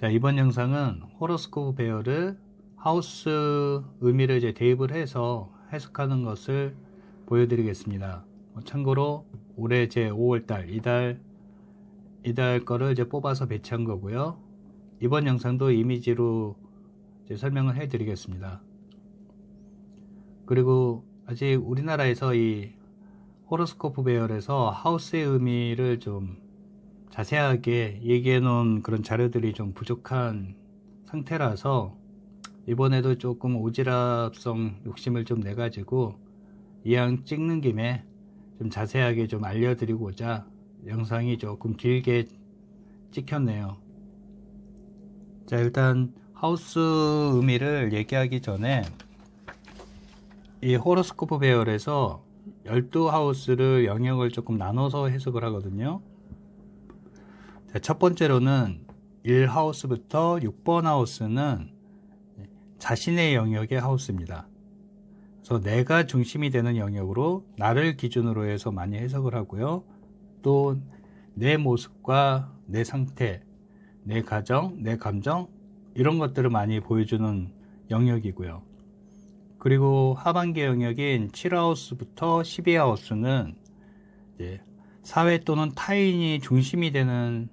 자, 이번 영상은 호로스코프 배열을 하우스 의미를 이제 대입을 해서 해석하는 것을 보여드리겠습니다. 참고로 올해 제 5월달 이달 거를 이제 뽑아서 배치한 거고요. 이번 영상도 이미지로 이제 설명을 해 드리겠습니다. 그리고 아직 우리나라에서 이 호로스코프 배열에서 하우스의 의미를 좀 자세하게 얘기해 놓은 그런 자료들이 좀 부족한 상태라서 이번에도 조금 오지랖성 욕심을 좀 내 가지고 이왕 찍는 김에 좀 자세하게 좀 알려드리고자 영상이 조금 길게 찍혔네요. 자, 일단 하우스 의미를 얘기하기 전에 이 호로스코프 배열에서 12하우스를 영역을 조금 나눠서 해석을 하거든요. 자, 첫 번째로는 1하우스부터 6번 하우스는 자신의 영역의 하우스입니다. 그래서 내가 중심이 되는 영역으로 나를 기준으로 해서 많이 해석을 하고요. 또 내 모습과 내 상태, 내 가정, 내 감정 이런 것들을 많이 보여주는 영역이고요. 그리고 하반기 영역인 7하우스부터 12하우스는 이제 사회 또는 타인이 중심이 되는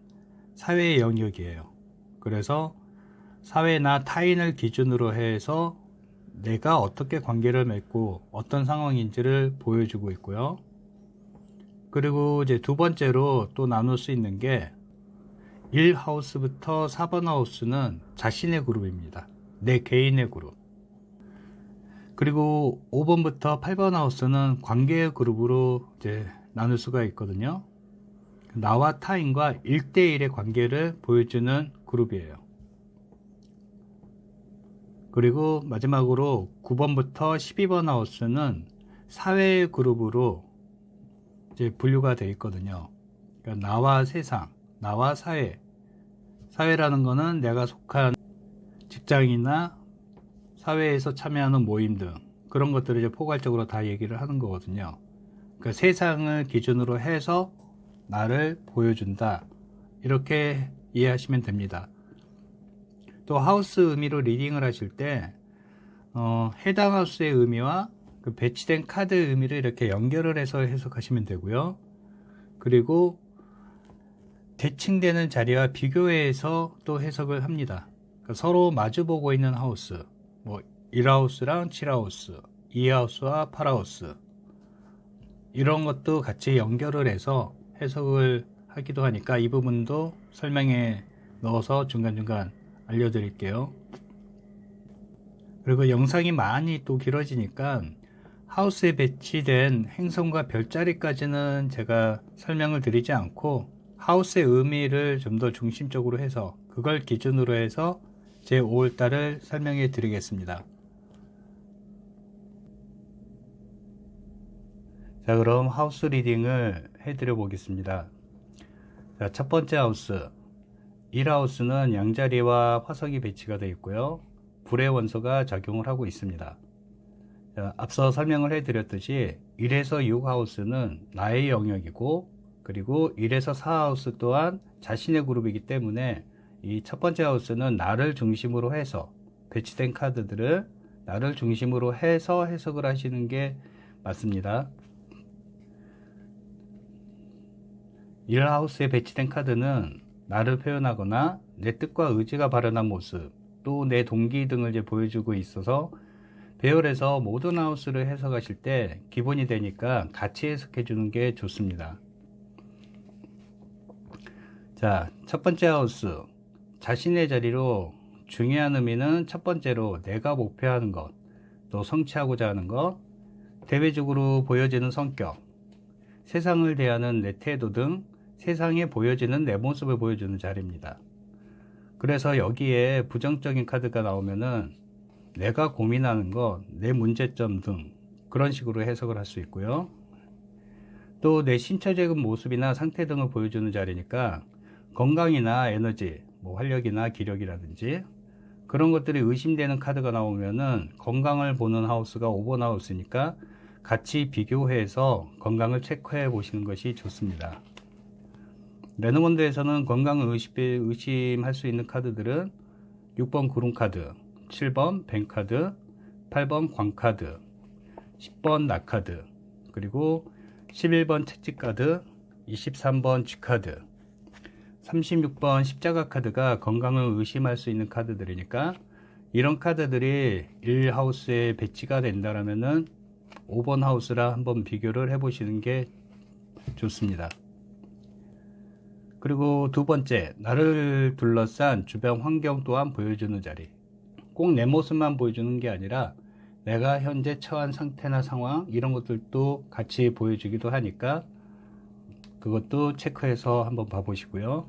사회의 영역이에요. 그래서 사회나 타인을 기준으로 해서 내가 어떻게 관계를 맺고 어떤 상황인지를 보여주고 있고요. 그리고 이제 두 번째로 또 나눌 수 있는 게 1하우스부터 4번 하우스는 자신의 그룹입니다. 내 개인의 그룹. 그리고 5번부터 8번 하우스는 관계의 그룹으로 이제 나눌 수가 있거든요. 나와 타인과 1대1의 관계를 보여주는 그룹이에요. 그리고 마지막으로 9번부터 12번 하우스는 사회의 그룹으로 이제 분류가 되어 있거든요. 그러니까 나와 세상, 나와 사회. 사회라는 거는 내가 속한 직장이나 사회에서 참여하는 모임 등 그런 것들을 이제 포괄적으로 다 얘기를 하는 거거든요. 그러니까 세상을 기준으로 해서 나를 보여준다. 이렇게 이해하시면 됩니다. 또 하우스 의미로 리딩을 하실 때 해당 하우스의 의미와 그 배치된 카드의 의미를 이렇게 연결을 해서 해석하시면 되고요. 그리고 대칭되는 자리와 비교해서 또 해석을 합니다. 그러니까 서로 마주보고 있는 하우스, 뭐 1하우스랑 7하우스, 2하우스와 8하우스 이런 것도 같이 연결을 해서 해석을 하기도 하니까 이 부분도 설명에 넣어서 중간중간 알려드릴게요. 그리고 영상이 많이 또 길어지니까 하우스에 배치된 행성과 별자리까지는 제가 설명을 드리지 않고 하우스의 의미를 좀 더 중심적으로 해서 그걸 기준으로 해서 제 5월달을 설명해 드리겠습니다. 자, 그럼 하우스 리딩을 해 드려 보겠습니다. 자, 첫 번째 하우스 1하우스는 양자리와 화석이 배치가 되어 있고요. 불의 원소가 작용을 하고 있습니다. 자, 앞서 설명을 해 드렸듯이 1에서 6하우스는 나의 영역이고 그리고 1에서 4하우스 또한 자신의 그룹이기 때문에 이 첫 번째 하우스는 나를 중심으로 해서 배치된 카드들을 나를 중심으로 해서 해석을 하시는 게 맞습니다. 1하우스에 배치된 카드는 나를 표현하거나 내 뜻과 의지가 발현한 모습, 또 내 동기 등을 이제 보여주고 있어서 배열에서 모든 하우스를 해석하실 때 기본이 되니까 같이 해석해 주는 게 좋습니다. 자, 첫 번째 하우스 자신의 자리로 중요한 의미는 첫 번째로 내가 목표하는 것, 또 성취하고자 하는 것, 대외적으로 보여지는 성격, 세상을 대하는 내 태도 등 세상에 보여지는 내 모습을 보여주는 자리입니다. 그래서 여기에 부정적인 카드가 나오면은 내가 고민하는 것, 내 문제점 등 그런 식으로 해석을 할 수 있고요. 또 내 신체적인 모습이나 상태 등을 보여주는 자리니까 건강이나 에너지, 뭐 활력이나 기력이라든지 그런 것들이 의심되는 카드가 나오면은 건강을 보는 하우스가 5번 하우스니까 같이 비교해서 건강을 체크해 보시는 것이 좋습니다. 레노몬드에서는 건강을 의심할 수 있는 카드들은 6번 구름카드, 7번 뱅카드, 8번 광카드, 10번 낙카드, 그리고 11번 채찍카드, 23번 쥐카드, 36번 십자가 카드가 건강을 의심할 수 있는 카드들이니까 이런 카드들이 1하우스에 배치가 된다면은 5번 하우스랑 한번 비교를 해 보시는 게 좋습니다. 그리고 두 번째, 나를 둘러싼 주변 환경 또한 보여주는 자리. 꼭 내 모습만 보여주는 게 아니라 내가 현재 처한 상태나 상황 이런 것들도 같이 보여주기도 하니까 그것도 체크해서 한번 봐보시고요.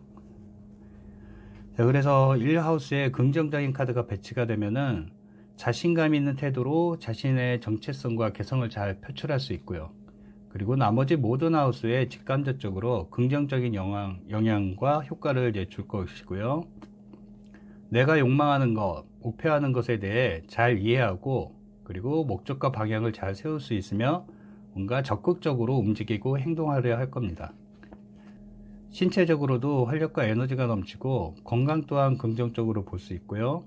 자, 그래서 1하우스에 긍정적인 카드가 배치가 되면은 자신감 있는 태도로 자신의 정체성과 개성을 잘 표출할 수 있고요. 그리고 나머지 모든 하우스에 직간접적으로 긍정적인 영향과 효과를 줄 것이고요. 내가 욕망하는 것, 목표하는 것에 대해 잘 이해하고 그리고 목적과 방향을 잘 세울 수 있으며 뭔가 적극적으로 움직이고 행동하려 할 겁니다. 신체적으로도 활력과 에너지가 넘치고 건강 또한 긍정적으로 볼 수 있고요.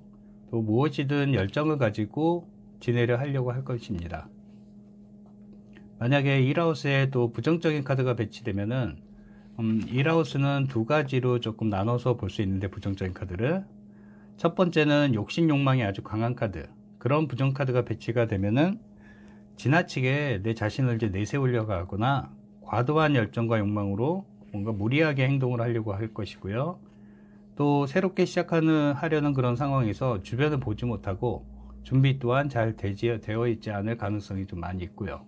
또 무엇이든 열정을 가지고 지내려 하려고 할 것입니다. 만약에 1하우스에 또 부정적인 카드가 배치되면은 1하우스는 두 가지로 조금 나눠서 볼 수 있는데, 부정적인 카드를 첫 번째는 욕심 욕망이 아주 강한 카드, 그런 부정 카드가 배치가 되면은 지나치게 내 자신을 이제 내세우려고 하거나 과도한 열정과 욕망으로 뭔가 무리하게 행동을 하려고 할 것이고요. 또 새롭게 하려는 그런 상황에서 주변을 보지 못하고 준비 또한 잘 되어 있지 않을 가능성이 좀 많이 있고요.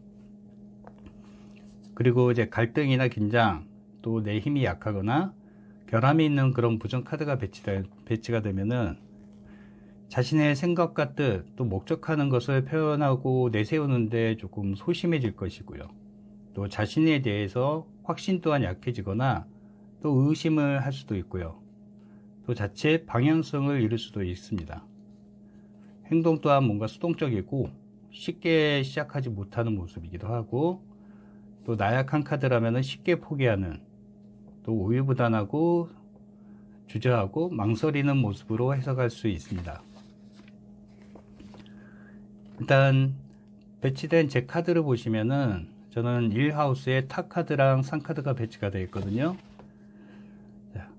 그리고 이제 갈등이나 긴장, 또 내 힘이 약하거나 결함이 있는 그런 부정 카드가 배치가 되면은 자신의 생각과 뜻, 또 목적하는 것을 표현하고 내세우는데 조금 소심해질 것이고요. 또 자신에 대해서 확신 또한 약해지거나 또 의심을 할 수도 있고요. 또 자체 방향성을 잃을 수도 있습니다. 행동 또한 뭔가 수동적이고 쉽게 시작하지 못하는 모습이기도 하고, 또 나약한 카드라면 쉽게 포기하는, 또 우유부단하고 주저하고 망설이는 모습으로 해석할 수 있습니다. 일단 배치된 제 카드를 보시면은 저는 1하우스에 타 카드랑 상 카드가 배치가 되어 있거든요.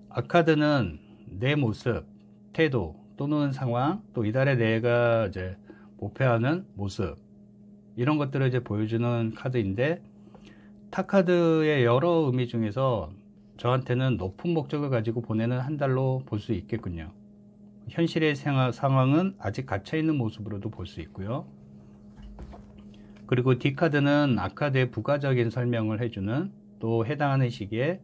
악카드는 내 모습, 태도 또는 상황, 또 이달에 내가 이제 목표하는 모습, 이런 것들을 이제 보여주는 카드인데, 타 카드의 여러 의미 중에서 저한테는 높은 목적을 가지고 보내는 한 달로 볼 수 있겠군요. 현실의 상황은 아직 갇혀있는 모습으로도 볼 수 있고요. 그리고 D 카드는 악카드의 부가적인 설명을 해주는, 또 해당하는 시기에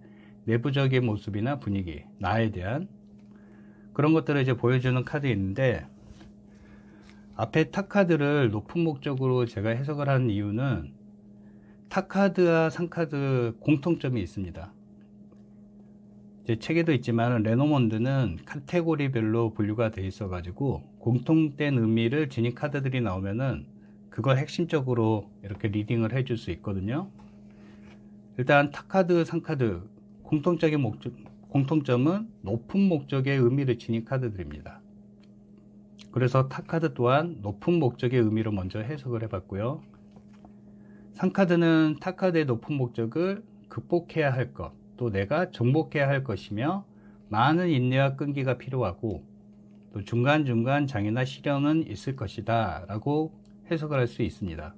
내부적인 모습이나 분위기, 나에 대한 그런 것들을 이제 보여주는 카드인데, 앞에 타 카드를 높은 목적으로 제가 해석을 하는 이유는 타 카드와 상 카드 공통점이 있습니다. 제 책에도 있지만 레노몬드는 카테고리별로 분류가 되어 있어 가지고 공통된 의미를 지닌 카드들이 나오면은 그걸 핵심적으로 이렇게 리딩을 해줄 수 있거든요. 일단 타 카드, 상 카드 공통점은 높은 목적의 의미를 지닌 카드들입니다. 그래서 타 카드 또한 높은 목적의 의미로 먼저 해석을 해봤고요. 상 카드는 타 카드의 높은 목적을 극복해야 할 것, 또 내가 정복해야 할 것이며 많은 인내와 끈기가 필요하고 또 중간중간 장애나 시련은 있을 것이다 라고 해석을 할 수 있습니다.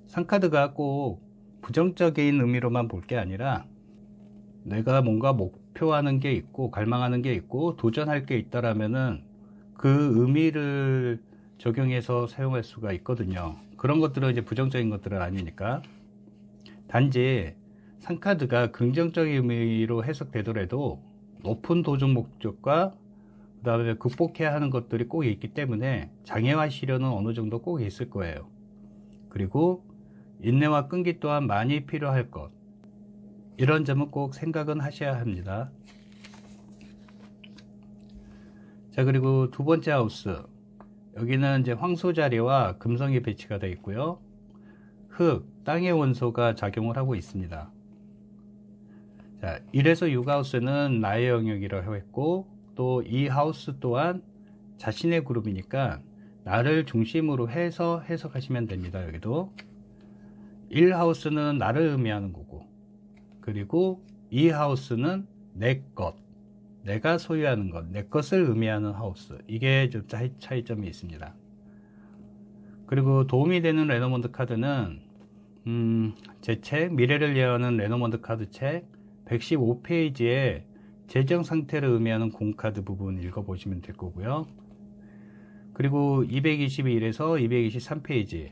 상 카드가 꼭 부정적인 의미로만 볼 게 아니라 내가 뭔가 목표하는 게 있고 갈망하는 게 있고 도전할 게 있다라면은 그 의미를 적용해서 사용할 수가 있거든요. 그런 것들은 이제 부정적인 것들은 아니니까. 단지 상카드가 긍정적인 의미로 해석되더라도 높은 도전 목적과 그 다음에 극복해야 하는 것들이 꼭 있기 때문에 장애와 시련은 어느 정도 꼭 있을 거예요. 그리고 인내와 끈기 또한 많이 필요할 것, 이런 점은 꼭 생각은 하셔야 합니다. 자, 그리고 두 번째 하우스, 여기는 이제 황소 자리와 금성이 배치가 되어 있고요. 흙, 땅의 원소가 작용을 하고 있습니다. 자, 1에서 6하우스는 나의 영역이라고 했고, 또 이 하우스 또한 자신의 그룹이니까 나를 중심으로 해서 해석하시면 됩니다. 여기도 1하우스는 나를 의미하는 거고, 그리고 2하우스는 내 것, 내가 소유하는 것, 내 것을 의미하는 하우스. 이게 좀 차이점이 있습니다. 그리고 도움이 되는 레노먼드 카드는 제 책 미래를 예언하는 레노먼드 카드 책 115페이지에 재정 상태를 의미하는 공카드 부분 읽어보시면 될 거고요. 그리고 221에서 223페이지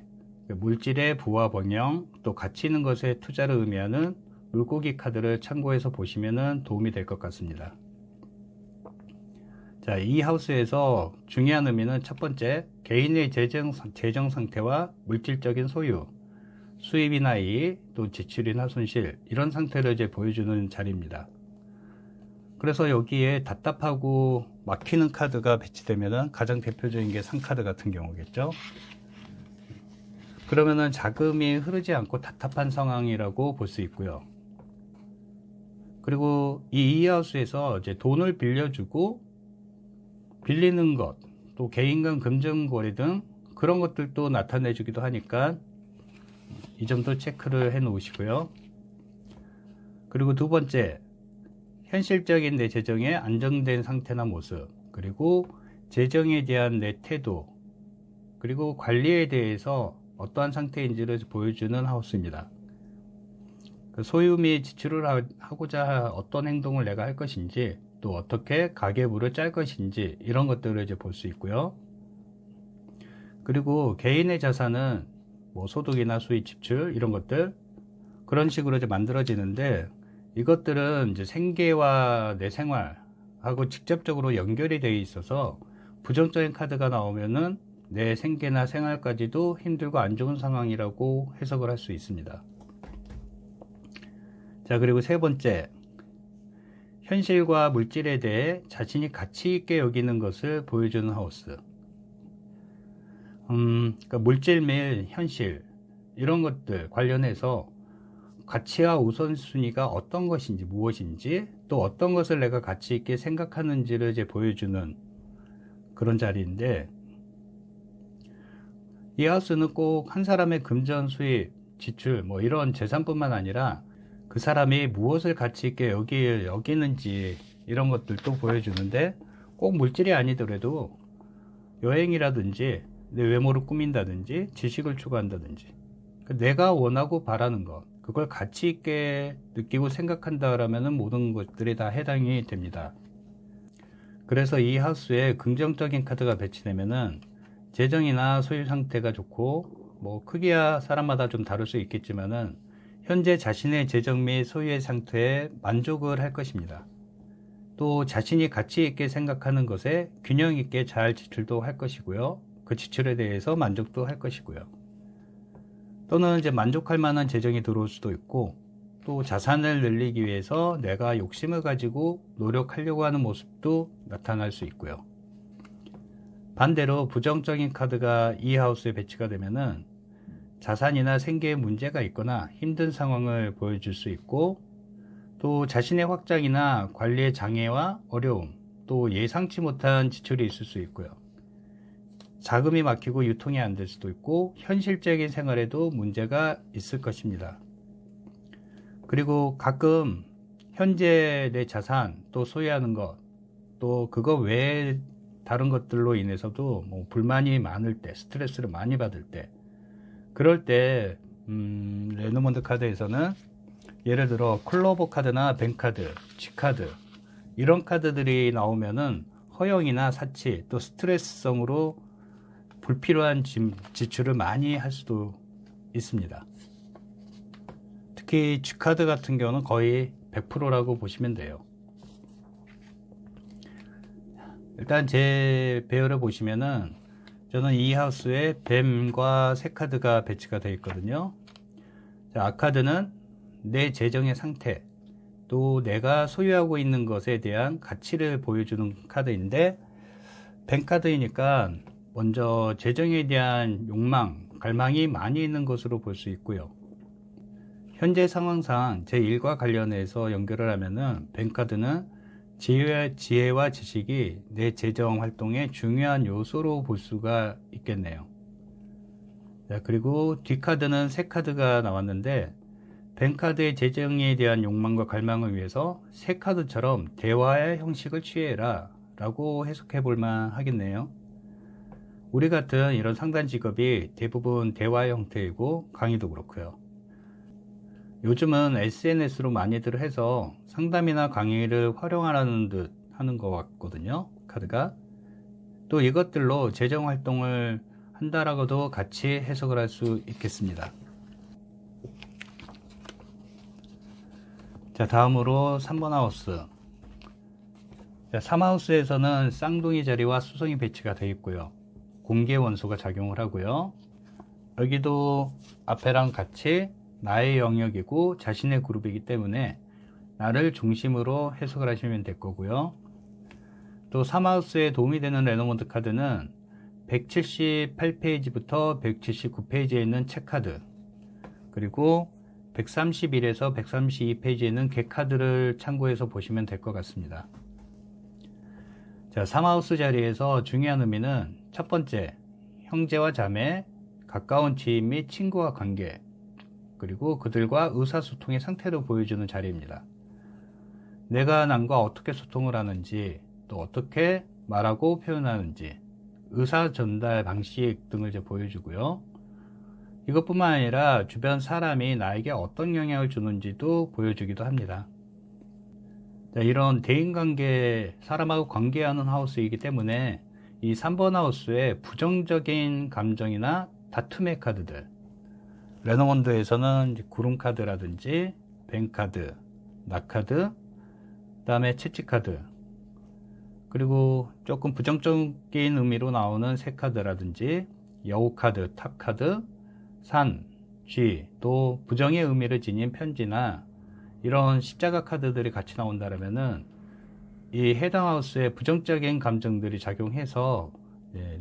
물질의 부와 번영, 또 가치 있는 것에 투자를 의미하는 물고기 카드를 참고해서 보시면 도움이 될 것 같습니다. 자, 이 하우스에서 중요한 의미는 첫 번째, 개인의 재정 상태와 물질적인 소유, 수입이나 이익, 또 지출이나 손실, 이런 상태를 이제 보여주는 자리입니다. 그래서 여기에 답답하고 막히는 카드가 배치되면 가장 대표적인 게 상카드 같은 경우겠죠. 그러면은 자금이 흐르지 않고 답답한 상황이라고 볼 수 있고요. 그리고 이 하우스에서 이제 돈을 빌려주고 빌리는 것, 또 개인 간 금전 거래 등 그런 것들도 나타내 주기도 하니까 이 점도 체크를 해 놓으시고요. 그리고 두 번째, 현실적인 내 재정의 안정된 상태나 모습, 그리고 재정에 대한 내 태도, 그리고 관리에 대해서 어떠한 상태인지를 보여주는 하우스입니다. 소유 및 지출을 하고자 어떤 행동을 내가 할 것인지, 또 어떻게 가계부를 짤 것인지, 이런 것들을 이제 볼 수 있고요. 그리고 개인의 자산은 뭐 소득이나 수입, 지출 이런 것들 그런 식으로 이제 만들어지는데, 이것들은 이제 생계와 내 생활하고 직접적으로 연결이 되어 있어서 부정적인 카드가 나오면은 내 생계나 생활까지도 힘들고 안 좋은 상황이라고 해석을 할 수 있습니다. 자, 그리고 세 번째, 현실과 물질에 대해 자신이 가치 있게 여기는 것을 보여주는 하우스. 그러니까 물질 및 현실 이런 것들 관련해서 가치와 우선순위가 어떤 것인지, 무엇인지, 또 어떤 것을 내가 가치 있게 생각하는지를 이제 보여주는 그런 자리인데, 이 하우스는 꼭 한 사람의 금전, 수입, 지출 뭐 이런 재산뿐만 아니라 그 사람이 무엇을 가치 있게 여기는지 이런 것들도 보여주는데, 꼭 물질이 아니더라도 여행이라든지 내 외모를 꾸민다든지 지식을 추구한다든지 내가 원하고 바라는 것, 그걸 가치 있게 느끼고 생각한다라면 모든 것들이 다 해당이 됩니다. 그래서 이 하우스에 긍정적인 카드가 배치되면은 재정이나 소유 상태가 좋고, 뭐 크기야 사람마다 좀 다를 수 있겠지만은 현재 자신의 재정 및 소유의 상태에 만족을 할 것입니다. 또 자신이 가치 있게 생각하는 것에 균형 있게 잘 지출도 할 것이고요. 그 지출에 대해서 만족도 할 것이고요. 또는 이제 만족할 만한 재정이 들어올 수도 있고, 또 자산을 늘리기 위해서 내가 욕심을 가지고 노력하려고 하는 모습도 나타날 수 있고요. 반대로 부정적인 카드가 이 하우스에 배치가 되면은 자산이나 생계에 문제가 있거나 힘든 상황을 보여줄 수 있고, 또 자신의 확장이나 관리의 장애와 어려움, 또 예상치 못한 지출이 있을 수 있고요. 자금이 막히고 유통이 안 될 수도 있고, 현실적인 생활에도 문제가 있을 것입니다. 그리고 가끔 현재 내 자산, 또 소유하는 것, 또 그거 외에 다른 것들로 인해서도 뭐 불만이 많을 때, 스트레스를 많이 받을 때, 그럴 때 레노먼드 카드에서는 예를 들어 클로버 카드나 뱅카드, G카드 이런 카드들이 나오면은 허용이나 사치, 또 스트레스성으로 불필요한 지출을 많이 할 수도 있습니다. 특히 G카드 같은 경우는 거의 100%라고 보시면 돼요. 일단 제 배열을 보시면은 저는 이 하우스에 뱀과 새 카드가 배치가 되어 있거든요. 자, R카드는 내 재정의 상태, 또 내가 소유하고 있는 것에 대한 가치를 보여주는 카드인데, 뱀 카드이니까 먼저 재정에 대한 욕망, 갈망이 많이 있는 것으로 볼 수 있고요. 현재 상황상 제1과 관련해서 연결을 하면은 뱅카드는 지혜와 지식이 내 재정 활동의 중요한 요소로 볼 수가 있겠네요. 자, 그리고 뒷카드는 새 카드가 나왔는데 뱅카드의 재정에 대한 욕망과 갈망을 위해서 새 카드처럼 대화의 형식을 취해라 라고 해석해 볼만 하겠네요. 우리 같은 이런 상담 직업이 대부분 대화의 형태이고 강의도 그렇고요. 요즘은 SNS로 많이들 해서 상담이나 강의를 활용하라는 듯 하는 것 같거든요. 카드가. 또 이것들로 재정 활동을 한다라고도 같이 해석을 할 수 있겠습니다. 자, 다음으로 3번 하우스. 자, 3하우스에서는 쌍둥이 자리와 수성이 배치가 되어 있고요. 공개 원소가 작용을 하고요. 여기도 앞에랑 같이 나의 영역이고 자신의 그룹이기 때문에 나를 중심으로 해석을 하시면 될 거고요. 또 3하우스에 도움이 되는 레노먼트 카드는 178페이지부터 179페이지에 있는 책카드, 그리고 131에서 132페이지에 있는 객카드를 참고해서 보시면 될 것 같습니다. 자, 3하우스 자리에서 중요한 의미는 첫 번째, 형제와 자매, 가까운 지인 및 친구와 관계, 그리고 그들과 의사소통의 상태를 보여주는 자리입니다. 내가 남과 어떻게 소통을 하는지, 또 어떻게 말하고 표현하는지, 의사 전달 방식 등을 이제 보여주고요. 이것뿐만 아니라 주변 사람이 나에게 어떤 영향을 주는지도 보여주기도 합니다. 자, 이런 대인관계, 사람하고 관계하는 하우스이기 때문에 이 3번 하우스에 부정적인 감정이나 다툼의 카드들, 레노먼드에서는 구름카드라든지 뱅카드, 낙카드, 그 다음에 채찍카드, 그리고 조금 부정적인 의미로 나오는 새카드라든지 여우카드, 탑카드, 산, 쥐, 또 부정의 의미를 지닌 편지나 이런 십자가 카드들이 같이 나온다면은 이 해당 하우스에 부정적인 감정들이 작용해서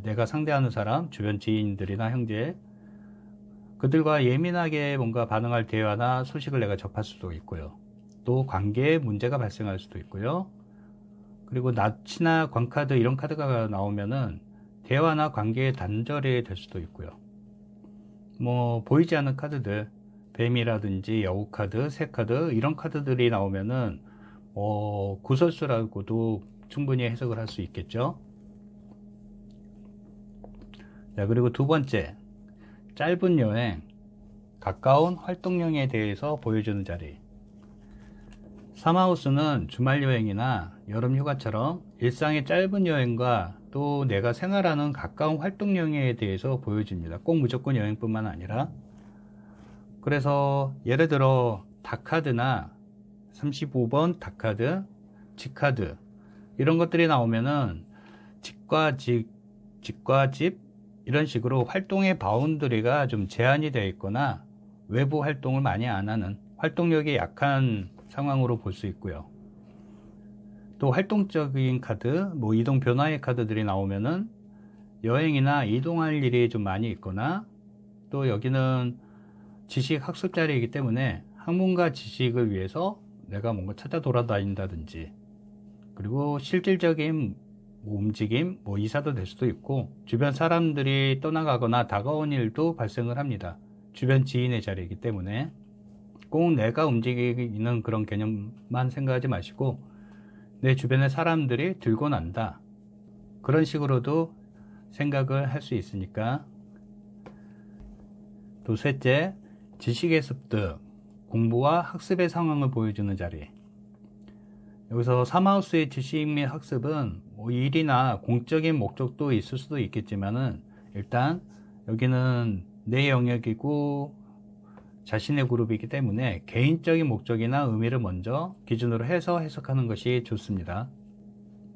내가 상대하는 사람, 주변 지인들이나 형제, 그들과 예민하게 뭔가 반응할 대화나 소식을 내가 접할 수도 있고요. 또 관계에 문제가 발생할 수도 있고요. 그리고 낯이나 광카드 이런 카드가 나오면은 대화나 관계에 단절이 될 수도 있고요. 뭐 보이지 않는 카드들, 뱀이라든지 여우카드, 새카드 이런 카드들이 나오면은 구설수라고도 충분히 해석을 할 수 있겠죠. 자, 그리고 두 번째, 짧은 여행, 가까운 활동량에 대해서 보여주는 자리. 3하우스는 주말 여행이나 여름 휴가처럼 일상의 짧은 여행과 또 내가 생활하는 가까운 활동량에 대해서 보여줍니다. 꼭 무조건 여행뿐만 아니라. 그래서 예를 들어 닭카드나 35번 닭카드, 집카드 이런 것들이 나오면은 집과 집 이런 식으로 활동의 바운더리가 좀 제한이 되어 있거나 외부 활동을 많이 안 하는 활동력이 약한 상황으로 볼 수 있고요. 또 활동적인 카드, 뭐 이동 변화의 카드들이 나오면은 여행이나 이동할 일이 좀 많이 있거나, 또 여기는 지식 학습 자리이기 때문에 학문과 지식을 위해서 내가 뭔가 찾아 돌아다닌다든지, 그리고 실질적인 움직임, 뭐 이사도 될 수도 있고, 주변 사람들이 떠나가거나 다가온 일도 발생을 합니다. 주변 지인의 자리이기 때문에 꼭 내가 움직이는 그런 개념만 생각하지 마시고 내 주변의 사람들이 들고 난다, 그런 식으로도 생각을 할 수 있으니까. 또 셋째, 지식의 습득, 공부와 학습의 상황을 보여주는 자리. 여기서 3하우스의 지식 및 학습은 뭐 일이나 공적인 목적도 있을 수도 있겠지만은, 일단 여기는 내 영역이고 자신의 그룹이기 때문에 개인적인 목적이나 의미를 먼저 기준으로 해서 해석하는 것이 좋습니다.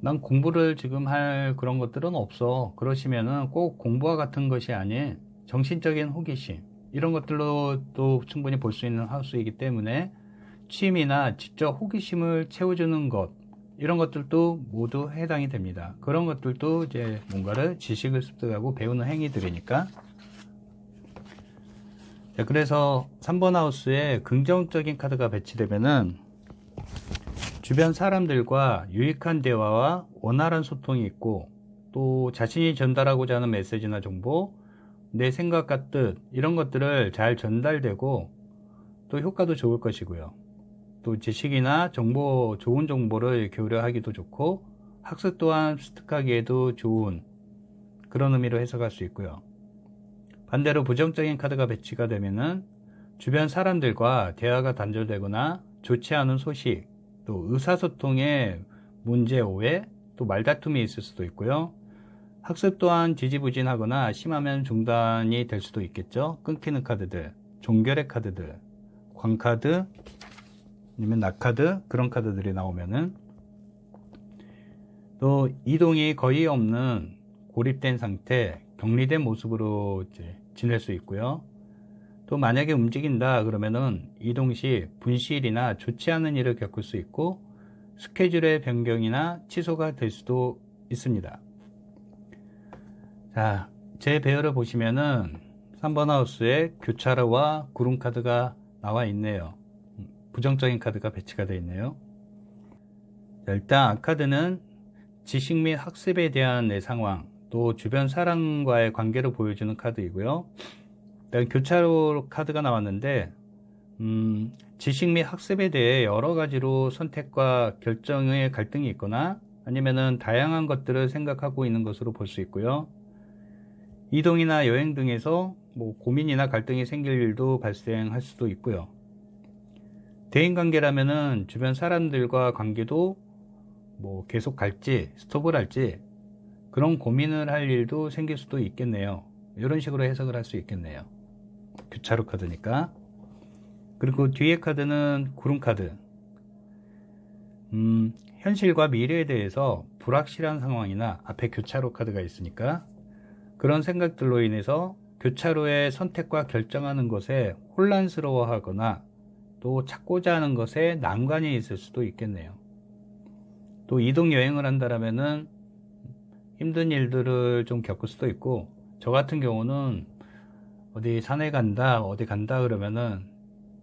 난 공부를 지금 할 그런 것들은 없어, 그러시면은 꼭 공부와 같은 것이 아닌 정신적인 호기심, 이런 것들로 또 충분히 볼 수 있는 하우스이기 때문에 취미나 지적 호기심을 채워주는 것, 이런 것들도 모두 해당이 됩니다. 그런 것들도 이제 뭔가를 지식을 습득하고 배우는 행위들이니까. 자, 그래서 3번 하우스에 긍정적인 카드가 배치되면은 주변 사람들과 유익한 대화와 원활한 소통이 있고, 또 자신이 전달하고자 하는 메시지나 정보, 내 생각과 뜻, 이런 것들을 잘 전달되고 또 효과도 좋을 것이고요. 또 지식이나 정보, 좋은 정보를 교류하기도 좋고 학습 또한 습득하기에도 좋은 그런 의미로 해석할 수 있고요. 반대로 부정적인 카드가 배치가 되면은 주변 사람들과 대화가 단절되거나 좋지 않은 소식, 또 의사소통에 문제, 오해, 또 말다툼이 있을 수도 있고요. 학습 또한 지지부진하거나 심하면 중단이 될 수도 있겠죠. 끊기는 카드들, 종결의 카드들, 광카드, 아니면 낙카드, 그런 카드들이 나오면은, 또 이동이 거의 없는 고립된 상태, 격리된 모습으로 이제 지낼 수 있고요. 또 만약에 움직인다 그러면은 이동 시 분실이나 좋지 않은 일을 겪을 수 있고 스케줄의 변경이나 취소가 될 수도 있습니다. 자, 제 배열을 보시면은 3번 하우스에 교차로와 구름 카드가 나와 있네요. 부정적인 카드가 배치가 되어 있네요. 자, 일단 악카드는 지식 및 학습에 대한 내 상황, 또 주변 사람과의 관계를 보여주는 카드이고요. 일단 교차로 카드가 나왔는데 지식 및 학습에 대해 여러 가지로 선택과 결정의 갈등이 있거나 아니면은 다양한 것들을 생각하고 있는 것으로 볼 수 있고요. 이동이나 여행 등에서 고민이나 갈등이 생길 일도 발생할 수도 있고요. 대인관계라면은 주변 사람들과 관계도 계속 갈지 스톱을 할지 그런 고민을 할 일도 생길 수도 있겠네요. 이런 식으로 해석을 할 수 있겠네요. 교차로 카드니까. 그리고 뒤에 카드는 구름 카드. 현실과 미래에 대해서 불확실한 상황이나 앞에 교차로 카드가 있으니까 그런 생각들로 인해서 교차로의 선택과 결정하는 것에 혼란스러워하거나 또 찾고자 하는 것에 난관이 있을 수도 있겠네요. 또 이동 여행을 한다면은 힘든 일들을 좀 겪을 수도 있고, 저 같은 경우는 어디 산에 간다, 어디 간다 그러면은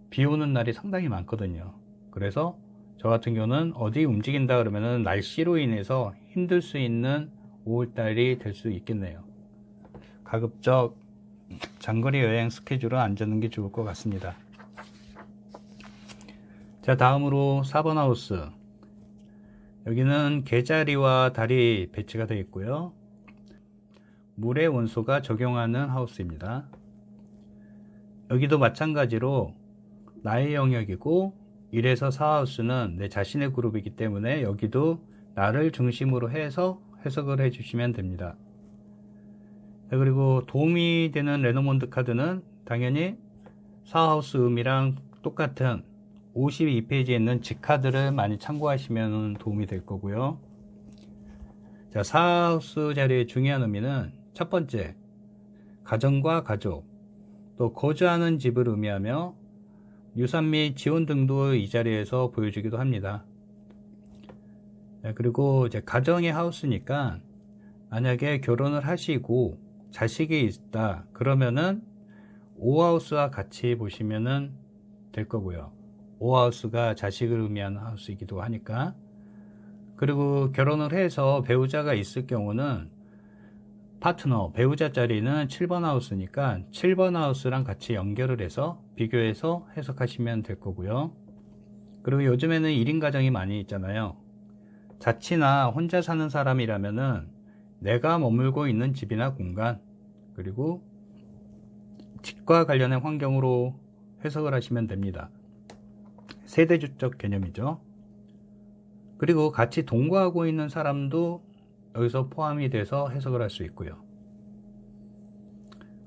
비 오는 날이 상당히 많거든요. 그래서 저 같은 경우는 어디 움직인다 그러면은 날씨로 인해서 힘들 수 있는 5월달이 될 수 있겠네요. 가급적 장거리 여행 스케줄은 안 잡는 게 좋을 것 같습니다. 자, 다음으로 4번 하우스. 여기는 개자리와 달이 배치가 되어 있고요. 물의 원소가 적용하는 하우스입니다. 여기도 마찬가지로 나의 영역이고 1에서 4하우스는 내 자신의 그룹이기 때문에 여기도 나를 중심으로 해서 해석을 해주시면 됩니다. 그리고 도움이 되는 레노몬드 카드는 당연히 4하우스 음이랑 똑같은 52페이지에 있는 G카드를 많이 참고하시면 도움이 될 거고요. 자, 4하우스 자리의 중요한 의미는 첫 번째, 가정과 가족, 또 거주하는 집을 의미하며 유산 및 지원 등도 이 자리에서 보여주기도 합니다. 그리고 이제 가정의 하우스니까 만약에 결혼을 하시고 자식이 있다 그러면은 5하우스와 같이 보시면 될 거고요. 5하우스가 자식을 의미하는 하우스이기도 하니까. 그리고 결혼을 해서 배우자가 있을 경우는 파트너, 배우자 자리는 7번 하우스니까 7번 하우스랑 같이 연결을 해서 비교해서 해석하시면 될 거고요. 그리고 요즘에는 1인 가정이 많이 있잖아요. 자취나 혼자 사는 사람이라면은 내가 머물고 있는 집이나 공간, 그리고 집과 관련된 환경으로 해석을 하시면 됩니다. 세대주적 개념이죠. 그리고 같이 동거하고 있는 사람도 여기서 포함이 돼서 해석을 할 수 있고요.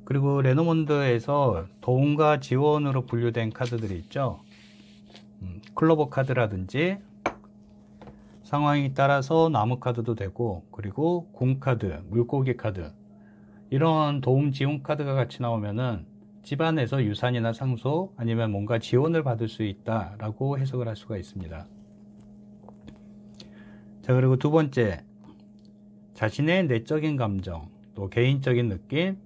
그리고 레노몬드에서 도움과 지원으로 분류된 카드들이 있죠. 클로버 카드라든지 상황에 따라서 나무 카드도 되고, 그리고 공 카드, 물고기 카드, 이런 도움 지원 카드가 같이 나오면은 집안에서 유산이나 상속 아니면 뭔가 지원을 받을 수 있다라고 해석을 할 수가 있습니다. 자, 그리고 두 번째, 자신의 내적인 감정, 또 개인적인 느낌,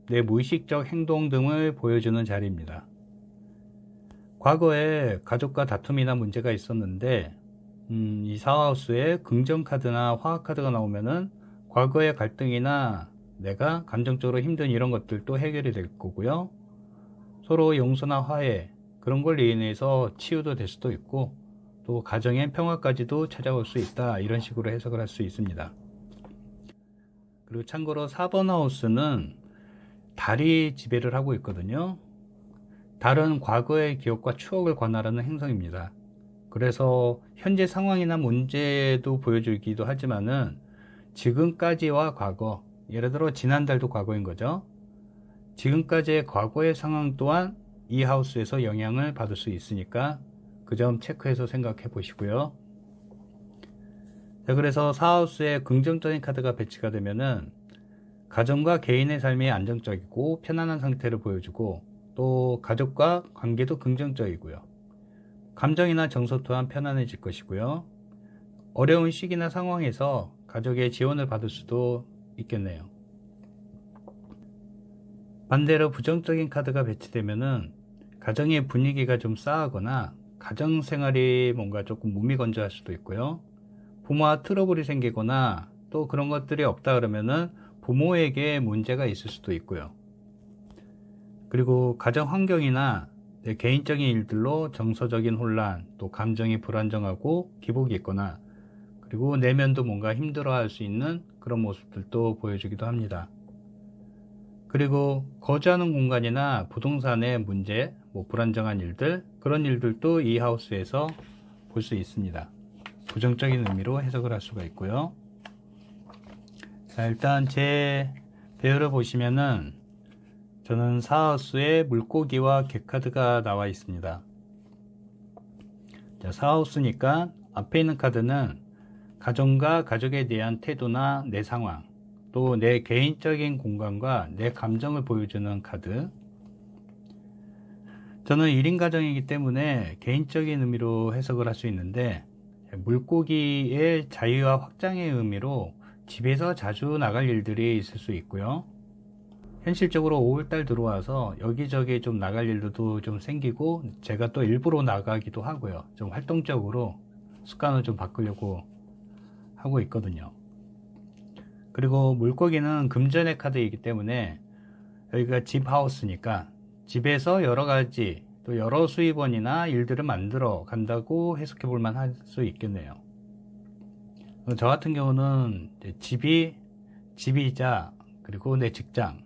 내 무의식적 행동 등을 보여주는 자리입니다. 과거에 가족과 다툼이나 문제가 있었는데 이 사하우스에 긍정카드나 화합카드가 나오면은 과거의 갈등이나 내가 감정적으로 힘든 이런 것들도 해결이 될 거고요. 서로 용서나 화해 그런 걸 인해서 치유도 될 수도 있고 또 가정의 평화까지도 찾아올 수 있다, 이런 식으로 해석을 할 수 있습니다. 그리고 참고로 4번 하우스는 달이 지배를 하고 있거든요. 달은 과거의 기억과 추억을 관할하는 행성입니다. 그래서 현재 상황이나 문제도 보여주기도 하지만은 지금까지와 과거, 예를 들어 지난달도 과거인 거죠. 지금까지의 과거의 상황 또한 이 하우스에서 영향을 받을 수 있으니까 그 점 체크해서 생각해 보시고요. 자, 그래서 사하우스에 긍정적인 카드가 배치가 되면은 가정과 개인의 삶이 안정적이고 편안한 상태를 보여주고 또 가족과 관계도 긍정적이고요. 감정이나 정서 또한 편안해질 것이고요. 어려운 시기나 상황에서 가족의 지원을 받을 수도 있겠네요. 반대로 부정적인 카드가 배치되면은 가정의 분위기가 좀 싸하거나 가정생활이 뭔가 조금 무미건조할 수도 있고요. 부모와 트러블이 생기거나 또 그런 것들이 없다 그러면은 부모에게 문제가 있을 수도 있고요. 그리고 가정 환경이나 내 개인적인 일들로 정서적인 혼란, 또 감정이 불안정하고 기복이 있거나 그리고 내면도 뭔가 힘들어할 수 있는 그런 모습들도 보여주기도 합니다. 그리고 거주하는 공간이나 부동산의 문제, 불안정한 일들, 그런 일들도 이 하우스에서 볼 수 있습니다. 부정적인 의미로 해석을 할 수가 있고요. 자, 일단 제 배열을 보시면은 저는 사하우스에 물고기와 개 카드가 나와 있습니다. 자, 사하우스니까 앞에 있는 카드는 가정과 가족에 대한 태도나 내 상황, 또 내 개인적인 공간과 내 감정을 보여주는 카드. 저는 1인 가정이기 때문에 개인적인 의미로 해석을 할 수 있는데 물고기의 자유와 확장의 의미로 집에서 자주 나갈 일들이 있을 수 있고요. 현실적으로 5월달 들어와서 여기저기 좀 나갈 일도 좀 생기고 제가 또 일부러 나가기도 하고요. 좀 활동적으로 습관을 좀 바꾸려고 하고 있거든요. 그리고 물고기는 금전의 카드이기 때문에 여기가 집 하우스니까 집에서 여러 가지 또 여러 수입원이나 일들을 만들어 간다고 해석해 볼 만할 수 있겠네요. 저 같은 경우는 집이자 그리고 내 직장,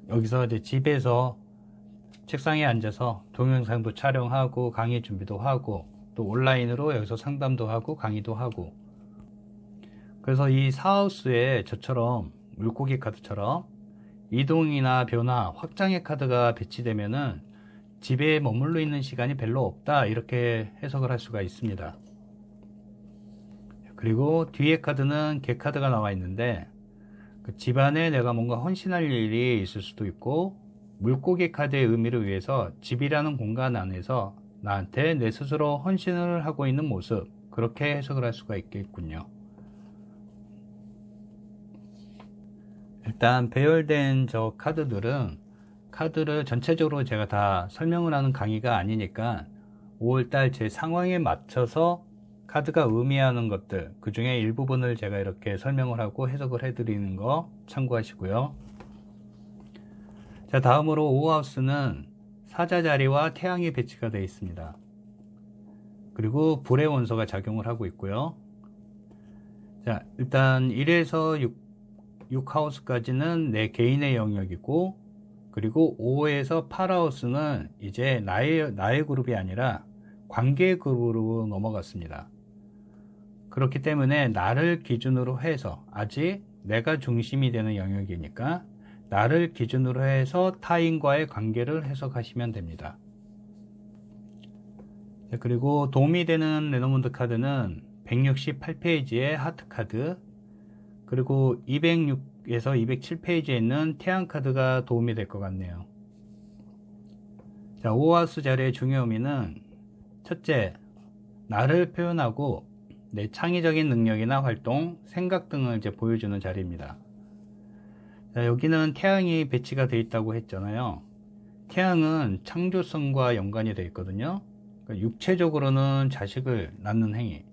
여기서 이제 집에서 책상에 앉아서 동영상도 촬영하고 강의 준비도 하고 또 온라인으로 여기서 상담도 하고 강의도 하고, 그래서 이 사하우스에 저처럼 물고기 카드처럼 이동이나 변화, 확장의 카드가 배치되면은 집에 머물러 있는 시간이 별로 없다, 이렇게 해석을 할 수가 있습니다. 그리고 뒤에 카드는 개 카드가 나와 있는데 그 집안에 내가 뭔가 헌신할 일이 있을 수도 있고 물고기 카드의 의미를 위해서 집이라는 공간 안에서 나한테 내 스스로 헌신을 하고 있는 모습, 그렇게 해석을 할 수가 있겠군요. 일단 배열된 저 카드들은 카드를 전체적으로 제가 다 설명을 하는 강의가 아니니까 5월달 제 상황에 맞춰서 카드가 의미하는 것들, 그 중에 일부분을 제가 이렇게 설명을 하고 해석을 해드리는 거 참고하시고요. 자, 다음으로 5하우스는 사자자리와 태양이 배치가 되어 있습니다. 그리고 불의 원소가 작용을 하고 있고요. 자, 일단 1에서 6하우스까지는 내 개인의 영역이고, 그리고 5에서 8하우스는 이제 나의 그룹이 아니라 관계 그룹으로 넘어갔습니다. 그렇기 때문에 나를 기준으로 해서, 아직 내가 중심이 되는 영역이니까 나를 기준으로 해서 타인과의 관계를 해석하시면 됩니다. 그리고 도움이 되는 레노먼드 카드는 168페이지의 하트 카드, 그리고 206에서 207페이지에 있는 태양 카드가 도움이 될 것 같네요. 자, 5하우스 자리의 중요 의미는 첫째, 나를 표현하고 내 창의적인 능력이나 활동, 생각 등을 이제 보여주는 자리입니다. 자, 여기는 태양이 배치가 되어 있다고 했잖아요. 태양은 창조성과 연관이 되어 있거든요. 그러니까 육체적으로는 자식을 낳는 행위,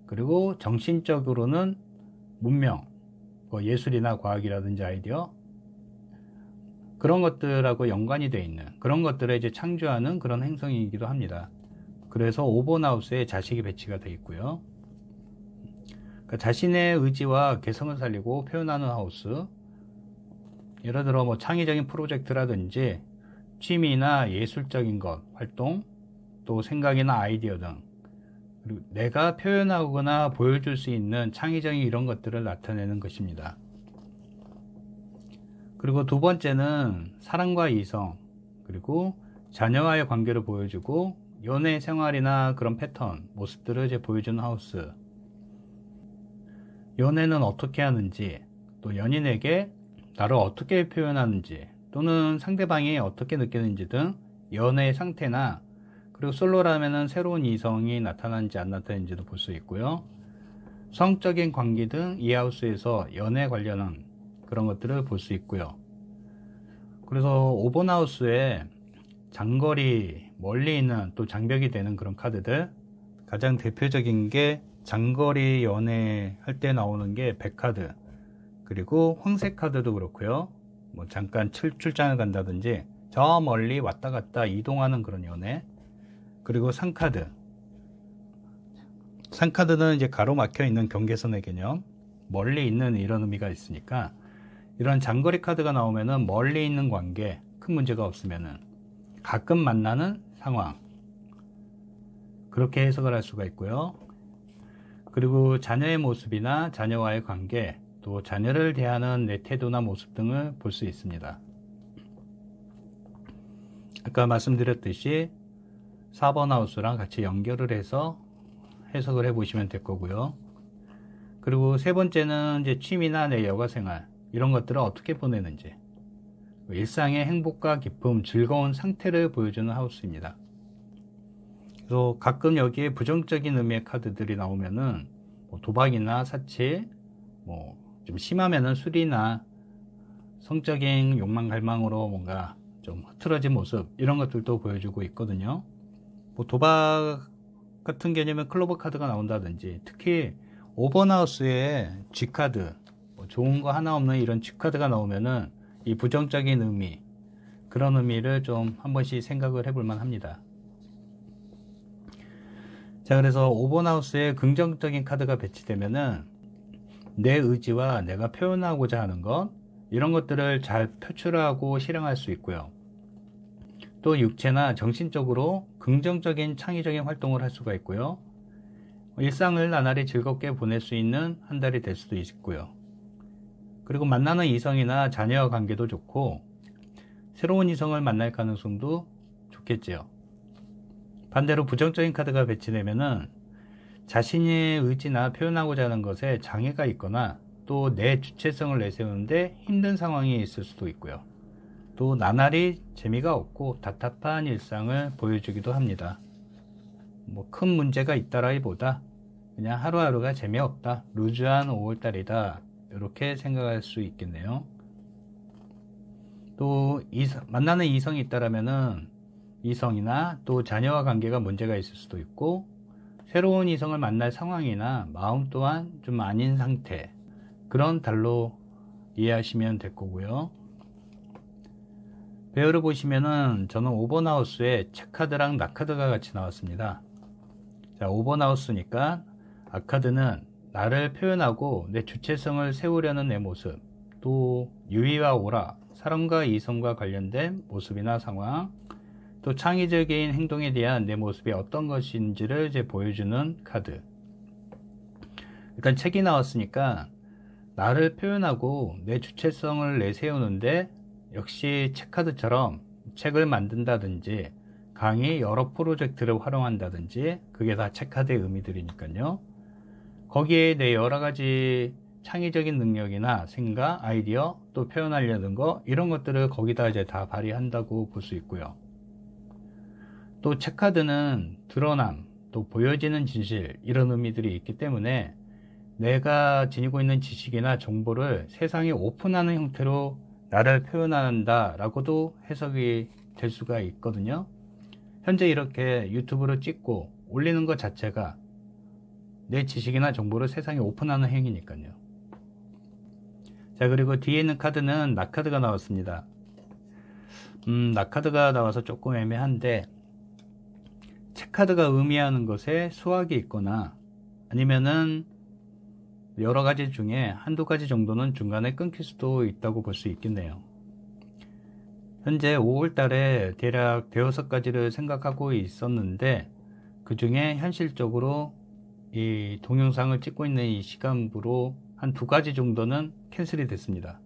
그리고 정신적으로는 문명, 뭐 예술이나 과학이라든지 아이디어, 그런 것들하고 연관이 되어 있는 그런 것들을 이제 창조하는 그런 행성이기도 합니다. 그래서 5번 하우스에 자식이 배치가 되어 있고요. 그러니까 자신의 의지와 개성을 살리고 표현하는 하우스, 예를 들어 뭐 창의적인 프로젝트라든지 취미나 예술적인 것, 활동, 또 생각이나 아이디어 등, 그리고 내가 표현하거나 보여줄 수 있는 창의적인 이런 것들을 나타내는 것입니다. 그리고 두 번째는 사랑과 이성, 그리고 자녀와의 관계를 보여주고 연애 생활이나 그런 패턴, 모습들을 이제 보여주는 하우스. 연애는 어떻게 하는지, 또 연인에게 나를 어떻게 표현하는지, 또는 상대방이 어떻게 느끼는지 등 연애의 상태나, 그리고 솔로라면은 새로운 이성이 나타나는지 안 나타나는지도 볼 수 있고요. 성적인 관계 등 이 하우스에서 연애 관련한 그런 것들을 볼 수 있고요. 그래서 5번 하우스에 장거리, 멀리 있는 또 장벽이 되는 그런 카드들, 가장 대표적인 게 장거리 연애 할 때 나오는 게 백카드, 그리고 황색 카드도 그렇고요. 뭐 잠깐 출장을 간다든지 저 멀리 왔다 갔다 이동하는 그런 연애, 그리고 상카드. 상카드는 이제 가로막혀 있는 경계선의 개념, 멀리 있는 이런 의미가 있으니까 이런 장거리 카드가 나오면은 멀리 있는 관계, 큰 문제가 없으면은 가끔 만나는 상황, 그렇게 해석을 할 수가 있고요. 그리고 자녀의 모습이나 자녀와의 관계, 또 자녀를 대하는 내 태도나 모습 등을 볼 수 있습니다. 아까 말씀드렸듯이 4번 하우스랑 같이 연결을 해서 해석을 해 보시면 될 거고요. 그리고 세 번째는 이제 취미나 내 여가생활, 이런 것들을 어떻게 보내는지, 일상의 행복과 기쁨, 즐거운 상태를 보여주는 하우스입니다. 그래서 가끔 여기에 부정적인 의미의 카드들이 나오면은 뭐 도박이나 사치, 뭐 좀 심하면은 술이나 성적인 욕망 갈망으로 뭔가 좀 흐트러진 모습, 이런 것들도 보여주고 있거든요. 뭐 도박 같은 개념의 클로버 카드가 나온다든지, 특히 5번 하우스에 G카드, 뭐 좋은 거 하나 없는 이런 G카드가 나오면은 이 부정적인 의미, 그런 의미를 좀 한 번씩 생각을 해볼 만 합니다. 자, 그래서 5번 하우스에 긍정적인 카드가 배치되면은 내 의지와 내가 표현하고자 하는 것, 이런 것들을 잘 표출하고 실행할 수 있고요. 또 육체나 정신적으로 긍정적인 창의적인 활동을 할 수가 있고요. 일상을 나날이 즐겁게 보낼 수 있는 한 달이 될 수도 있고요. 그리고 만나는 이성이나 자녀와 관계도 좋고 새로운 이성을 만날 가능성도 좋겠지요. 반대로 부정적인 카드가 배치되면은 자신의 의지나 표현하고자 하는 것에 장애가 있거나 또 내 주체성을 내세우는데 힘든 상황이 있을 수도 있고요. 또 나날이 재미가 없고 답답한 일상을 보여주기도 합니다. 뭐 큰 문제가 있다라기보다 그냥 하루하루가 재미없다, 루즈한 5월달이다, 이렇게 생각할 수 있겠네요. 또 만나는 이성이 있다라면은 이성이나 또 자녀와 관계가 문제가 있을 수도 있고, 새로운 이성을 만날 상황이나 마음 또한 좀 아닌 상태, 그런 달로 이해하시면 될 거고요. 배열을 보시면은 저는 5번 하우스에 책카드랑 낙카드가 같이 나왔습니다. 자, 5번 하우스니까 악카드는 나를 표현하고 내 주체성을 세우려는 내 모습, 또 유의와 오라, 사람과 이성과 관련된 모습이나 상황, 또 창의적인 행동에 대한 내 모습이 어떤 것인지를 이제 보여주는 카드. 일단 책이 나왔으니까 나를 표현하고 내 주체성을 내세우는데, 역시 책카드처럼 책을 만든다든지 강의 여러 프로젝트를 활용한다든지, 그게 다 책카드의 의미들이니까요. 거기에 내 여러 가지 창의적인 능력이나 생각, 아이디어, 또 표현하려는 거, 이런 것들을 거기다 이제 다 발휘한다고 볼 수 있고요. 또 책카드는 드러남, 또 보여지는 진실, 이런 의미들이 있기 때문에 내가 지니고 있는 지식이나 정보를 세상에 오픈하는 형태로 나를 표현한다 라고도 해석이 될 수가 있거든요. 현재 이렇게 유튜브를 찍고 올리는 것 자체가 내 지식이나 정보를 세상에 오픈하는 행위니까요. 자, 그리고 뒤에 있는 카드는 낙카드가 나왔습니다. 낙카드가 나와서 조금 애매한데, 책카드가 의미하는 것에 수학이 있거나 아니면은 여러 가지 중에 한두 가지 정도는 중간에 끊길 수도 있다고 볼 수 있겠네요. 현재 5월 달에 대략 대여섯 가지를 생각하고 있었는데, 그 중에 현실적으로 이 동영상을 찍고 있는 이 시간부로 한 두 가지 정도는 캔슬이 됐습니다.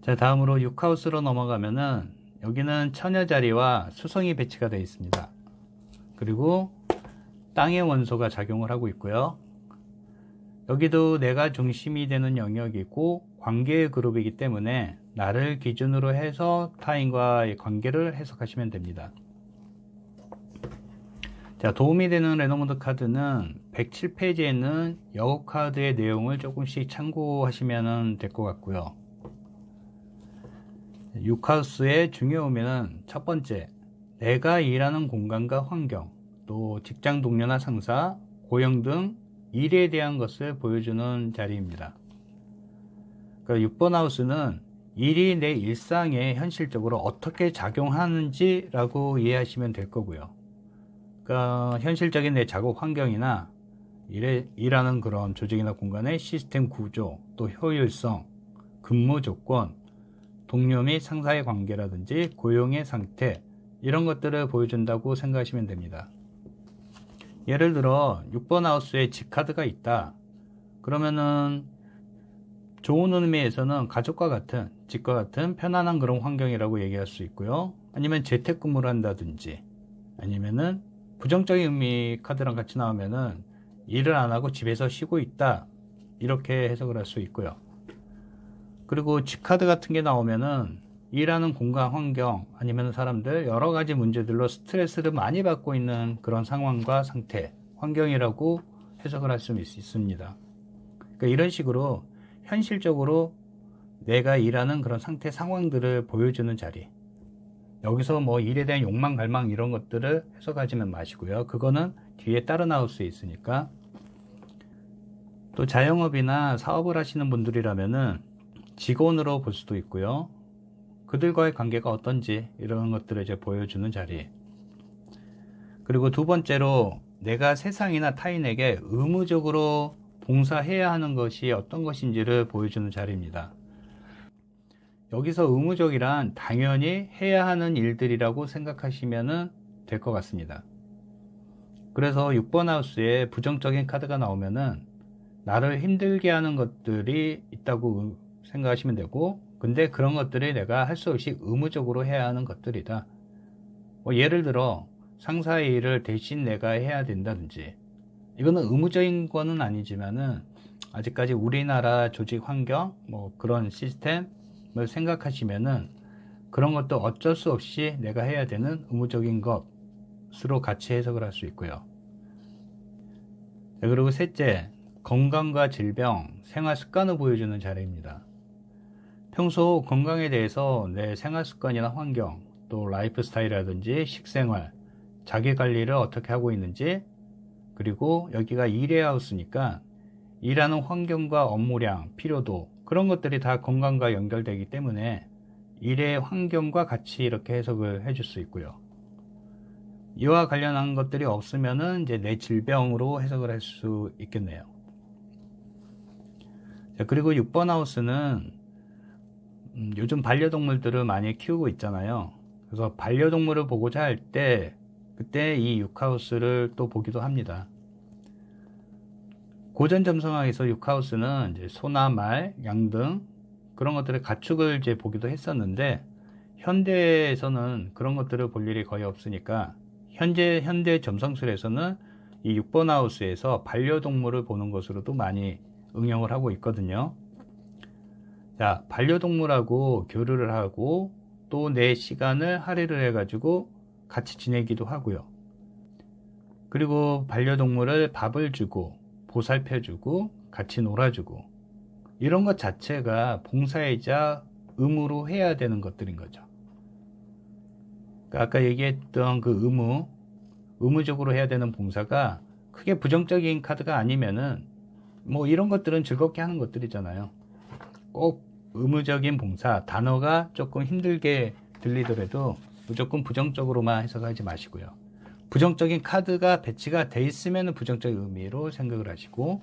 자, 다음으로 6하우스로 넘어가면은 여기는 처녀 자리와 수성이 배치가 되어 있습니다. 그리고 땅의 원소가 작용을 하고 있고요. 여기도 내가 중심이 되는 영역이고 관계의 그룹이기 때문에 나를 기준으로 해서 타인과의 관계를 해석하시면 됩니다. 자, 도움이 되는 레노모드 카드는 107페이지에 있는 여우 카드의 내용을 조금씩 참고하시면 될 것 같고요. 6하우스의 중요 의미는 첫 번째, 내가 일하는 공간과 환경, 또 직장 동료나 상사, 고용 등 일에 대한 것을 보여주는 자리입니다. 그러니까 6번 하우스는 일이 내 일상에 현실적으로 어떻게 작용하는지 라고 이해하시면 될 거고요. 그러니까 현실적인 내 작업 환경이나 일하는 그런 조직이나 공간의 시스템 구조, 또 효율성, 근무 조건, 동료 및 상사의 관계라든지 고용의 상태, 이런 것들을 보여준다고 생각하시면 됩니다. 예를 들어 6번 하우스에 직카드가 있다. 그러면은 좋은 의미에서는 가족과 같은, 집과 같은 편안한 그런 환경이라고 얘기할 수 있고요. 아니면 재택근무를 한다든지, 아니면은 부정적인 의미 카드랑 같이 나오면은 일을 안 하고 집에서 쉬고 있다, 이렇게 해석을 할 수 있고요. 그리고 G카드 같은 게 나오면은 일하는 공간 환경, 아니면 사람들 여러 가지 문제들로 스트레스를 많이 받고 있는 그런 상황과 상태, 환경이라고 해석을 할 수 있습니다. 그러니까 이런 식으로 현실적으로 내가 일하는 그런 상태 상황들을 보여주는 자리, 여기서 뭐 일에 대한 욕망 갈망 이런 것들을 해석하지는 마시고요. 그거는 뒤에 따라 나올 수 있으니까. 또 자영업이나 사업을 하시는 분들이라면은 직원으로 볼 수도 있고요. 그들과의 관계가 어떤지 이런 것들을 이제 보여주는 자리. 그리고 두 번째로 내가 세상이나 타인에게 의무적으로 봉사해야 하는 것이 어떤 것인지를 보여주는 자리입니다. 여기서 의무적이란 당연히 해야 하는 일들이라고 생각하시면 될 것 같습니다. 그래서 6번 하우스에 부정적인 카드가 나오면은 나를 힘들게 하는 것들이 있다고 생각하시면 되고, 근데 그런 것들이 내가 할 수 없이 의무적으로 해야 하는 것들이다. 예를 들어 상사의 일을 대신 내가 해야 된다든지, 이거는 의무적인 거는 아니지만은 아직까지 우리나라 조직 환경, 뭐 그런 시스템을 생각하시면은 그런 것도 어쩔 수 없이 내가 해야 되는 의무적인 것으로 같이 해석을 할 수 있고요. 그리고 셋째, 건강과 질병, 생활 습관을 보여주는 자리입니다. 평소 건강에 대해서 내 생활 습관이나 환경, 또 라이프 스타일이라든지 식생활, 자기 관리를 어떻게 하고 있는지, 그리고 여기가 일의 하우스니까 일하는 환경과 업무량, 필요도, 그런 것들이 다 건강과 연결되기 때문에 일의 환경과 같이 이렇게 해석을 해줄 수 있고요. 이와 관련한 것들이 없으면은 이제 내 질병으로 해석을 할 수 있겠네요. 자, 그리고 6번 하우스는 요즘 반려동물들을 많이 키우고 있잖아요. 그래서 반려동물을 보고자 할 때 그때 이 6하우스를 또 보기도 합니다. 고전 점성학에서 6하우스는 이제 소나 말, 양 등 그런 것들의 가축을 이제 보기도 했었는데, 현대에서는 그런 것들을 볼 일이 거의 없으니까 현대 점성술에서는 이 6번 하우스에서 반려동물을 보는 것으로도 많이 응용을 하고 있거든요. 자, 반려동물하고 교류를 하고 또 내 시간을 할애를 해가지고 같이 지내기도 하고요. 그리고 반려동물을 밥을 주고 보살펴주고 같이 놀아주고 이런 것 자체가 봉사이자 의무로 해야 되는 것들인 거죠. 그러니까 아까 얘기했던 그 의무적으로 해야 되는 봉사가 크게 부정적인 카드가 아니면은 뭐 이런 것들은 즐겁게 하는 것들이잖아요. 꼭 의무적인 봉사, 단어가 조금 힘들게 들리더라도 무조건 부정적으로만 해석하지 마시고요. 부정적인 카드가 배치가 돼 있으면 부정적인 의미로 생각을 하시고,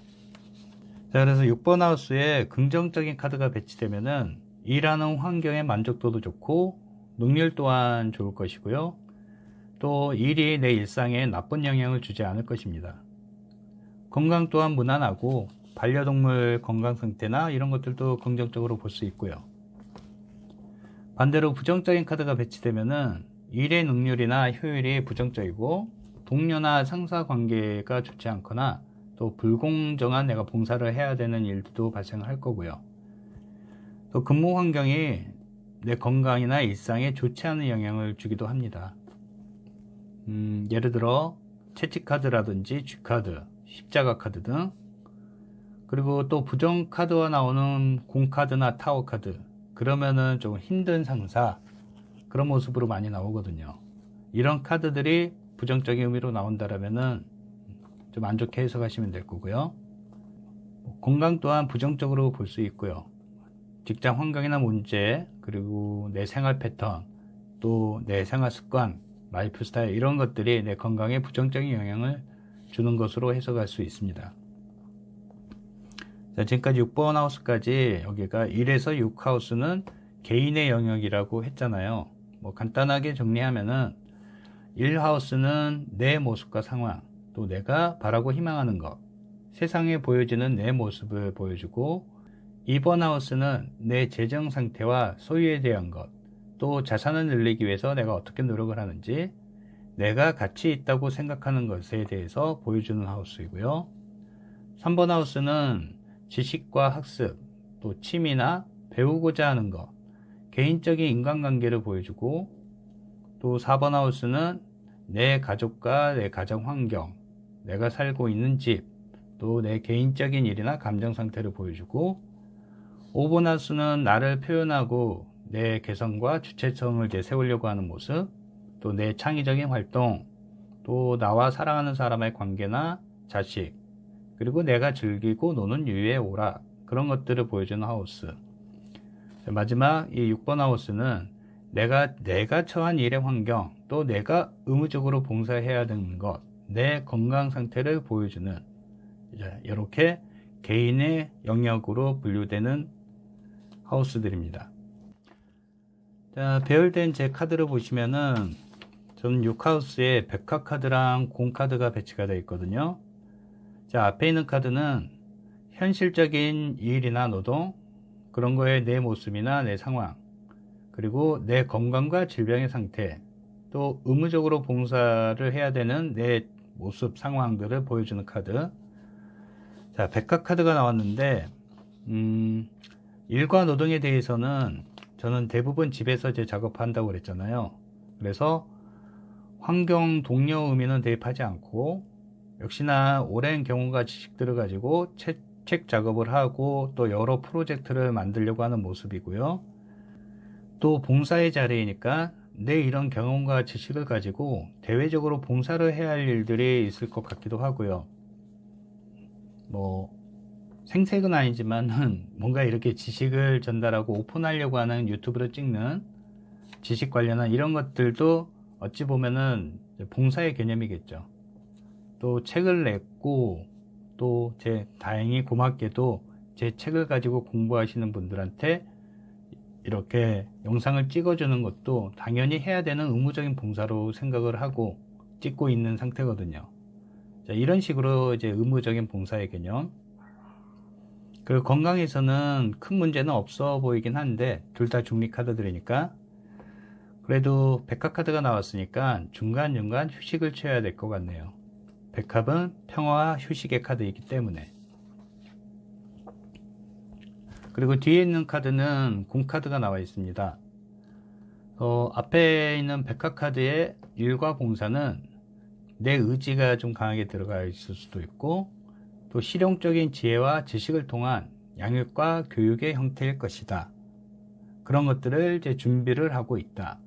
자, 그래서 6번 하우스에 긍정적인 카드가 배치되면은 일하는 환경의 만족도도 좋고 능률 또한 좋을 것이고요. 또 일이 내 일상에 나쁜 영향을 주지 않을 것입니다. 건강 또한 무난하고 반려동물 건강 상태나 이런 것들도 긍정적으로 볼 수 있고요. 반대로 부정적인 카드가 배치되면은 일의 능률이나 효율이 부정적이고 동료나 상사 관계가 좋지 않거나 또 불공정한 내가 봉사를 해야 되는 일도 발생할 거고요. 또 근무 환경이 내 건강이나 일상에 좋지 않은 영향을 주기도 합니다. 예를 들어 채찍카드라든지 쥐카드, 십자가 카드 등, 그리고 또 부정 카드와 나오는 공카드나 타워 카드, 그러면은 좀 힘든 상사, 그런 모습으로 많이 나오거든요. 이런 카드들이 부정적인 의미로 나온다라면은 좀 안 좋게 해석하시면 될 거고요. 건강 또한 부정적으로 볼 수 있고요. 직장 환경이나 문제, 그리고 내 생활 패턴, 또 내 생활 습관, 라이프 스타일, 이런 것들이 내 건강에 부정적인 영향을 주는 것으로 해석할 수 있습니다. 자, 지금까지 6번 하우스까지, 여기가 1에서 6 하우스는 개인의 영역이라고 했잖아요. 뭐 간단하게 정리하면은 1 하우스는 내 모습과 상황, 또 내가 바라고 희망하는 것, 세상에 보여지는 내 모습을 보여주고, 2번 하우스는 내 재정 상태와 소유에 대한 것, 또 자산을 늘리기 위해서 내가 어떻게 노력을 하는지, 내가 가치 있다고 생각하는 것에 대해서 보여주는 하우스이고요. 3번 하우스는 지식과 학습, 또 취미나 배우고자 하는 것, 개인적인 인간관계를 보여주고, 또 4번 하우스는 내 가족과 내 가정 환경, 내가 살고 있는 집, 또 내 개인적인 일이나 감정 상태를 보여주고, 5번 하우스는 나를 표현하고 내 개성과 주체성을 세우려고 하는 모습, 또 내 창의적인 활동, 또 나와 사랑하는 사람의 관계나 자식, 그리고 내가 즐기고 노는 유의 오락, 그런 것들을 보여주는 하우스. 마지막 이 6번 하우스는 내가 처한 일의 환경, 또 내가 의무적으로 봉사해야 되는 것, 내 건강 상태를 보여주는, 이렇게 개인의 영역으로 분류되는 하우스들입니다. 자, 배열된 제 카드를 보시면은 저는 6하우스에 백화 카드랑 공 카드가 배치가 되어 있거든요. 자, 앞에 있는 카드는 현실적인 일이나 노동, 그런 거에 내 모습이나 내 상황, 그리고 내 건강과 질병의 상태, 또 의무적으로 봉사를 해야 되는 내 모습, 상황들을 보여주는 카드. 자, 백화 카드가 나왔는데, 일과 노동에 대해서는 저는 대부분 집에서 제 작업한다고 그랬잖아요. 그래서 환경 동료 의미는 대입하지 않고, 역시나 오랜 경험과 지식들을 가지고 책 작업을 하고 또 여러 프로젝트를 만들려고 하는 모습이고요. 또 봉사의 자리이니까 내 이런 경험과 지식을 가지고 대외적으로 봉사를 해야 할 일들이 있을 것 같기도 하고요. 뭐 생색은 아니지만은 뭔가 이렇게 지식을 전달하고 오픈하려고 하는 유튜브를 찍는 지식 관련한 이런 것들도 어찌 보면은 봉사의 개념이겠죠. 또 책을 냈고, 또 다행히 고맙게도 제 책을 가지고 공부하시는 분들한테 이렇게 영상을 찍어주는 것도 당연히 해야 되는 의무적인 봉사로 생각을 하고 찍고 있는 상태거든요. 자, 이런 식으로 의무적인 봉사의 개념. 그 건강에서는 큰 문제는 없어 보이긴 한데 둘 다 중립 카드들이니까, 그래도 백합 카드가 나왔으니까 중간중간 휴식을 취해야 될 것 같네요. 백합은 평화와 휴식의 카드이기 때문에. 그리고 뒤에 있는 카드는 공 카드가 나와 있습니다. 앞에 있는 백합 카드의 일과 봉사는 내 의지가 좀 강하게 들어가 있을 수도 있고, 또 실용적인 지혜와 지식을 통한 양육과 교육의 형태일 것이다. 그런 것들을 이제 준비를 하고 있다.